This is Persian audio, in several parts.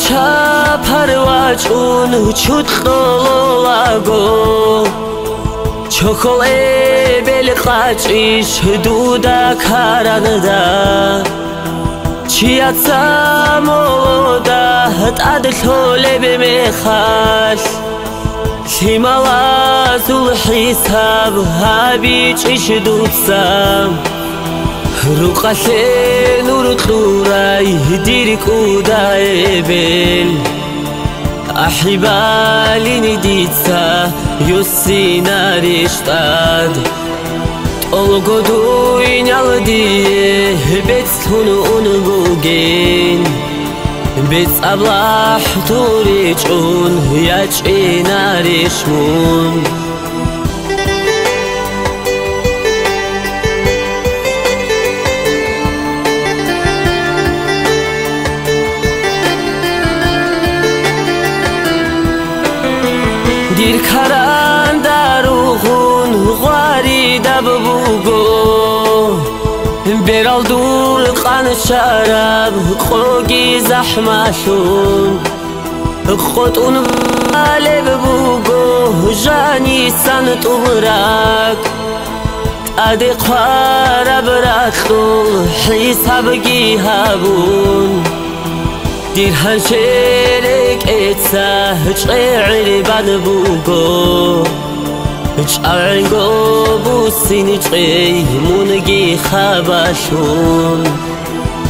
ჩაფარვაჭუნ ჩუტყოლაგო ჩოხოლებელი ყაჭის დუდა ქარანდა ჩიაცა მოლოდა ტადლოლები მეხალ სიმალაზულ ჰისაბ აბიჭიშ დუცამ რუყალენ ურტლურაი დირკუდაებელ აჰიბალინი დიცა იუსინარიშტად ტოლგოდუინალდიე ბეცუნ უნბუგენ ბეცაბლაჰ თურიჭუნ იაჭინარიშმუნ دیر کران داروغون غاری دبوگو برال دول قان شراب خوگی زحمتون خودون باله بوگو جانی سن طورک ادی قرب رختول حساب گی هبون دیر هنشرک اتسا چعری بان بوگو چعرنگو بوسینی چعی مونگی خباشون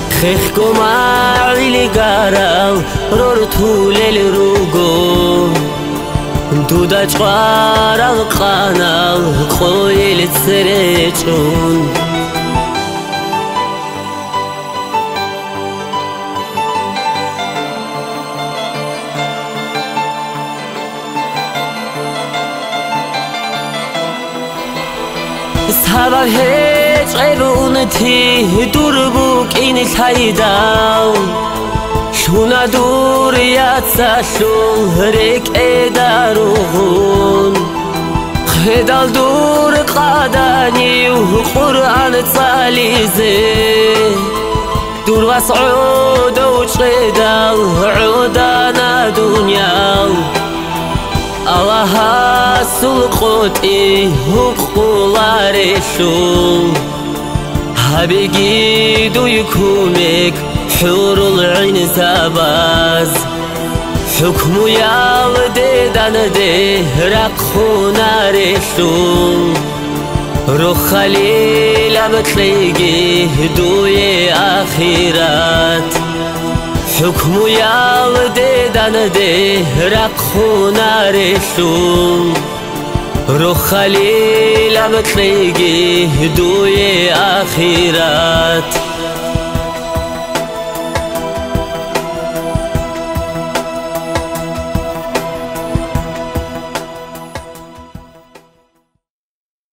خیخ گماعیلی گارال رور طولیل روگو دودا چوارال قانال خویل تسرچون سبب هیچ عیبونتی دور بوک این خیداو شونا دوریت سشون ریک ایداروغون خیدال دور قادانی و قرآن تالیزه دور واسعود و چیدال عودانا دنیاو الله سلقوتي حقوقلارشون هبيجي دو يكومك حور العين ساباز حكم يالدي داندي رقخونا رشون روح خليل بتلاقي دوي آخرات حكم يالدي داندي رقخونا رشون روح خليل بتلاقي دوي آخرات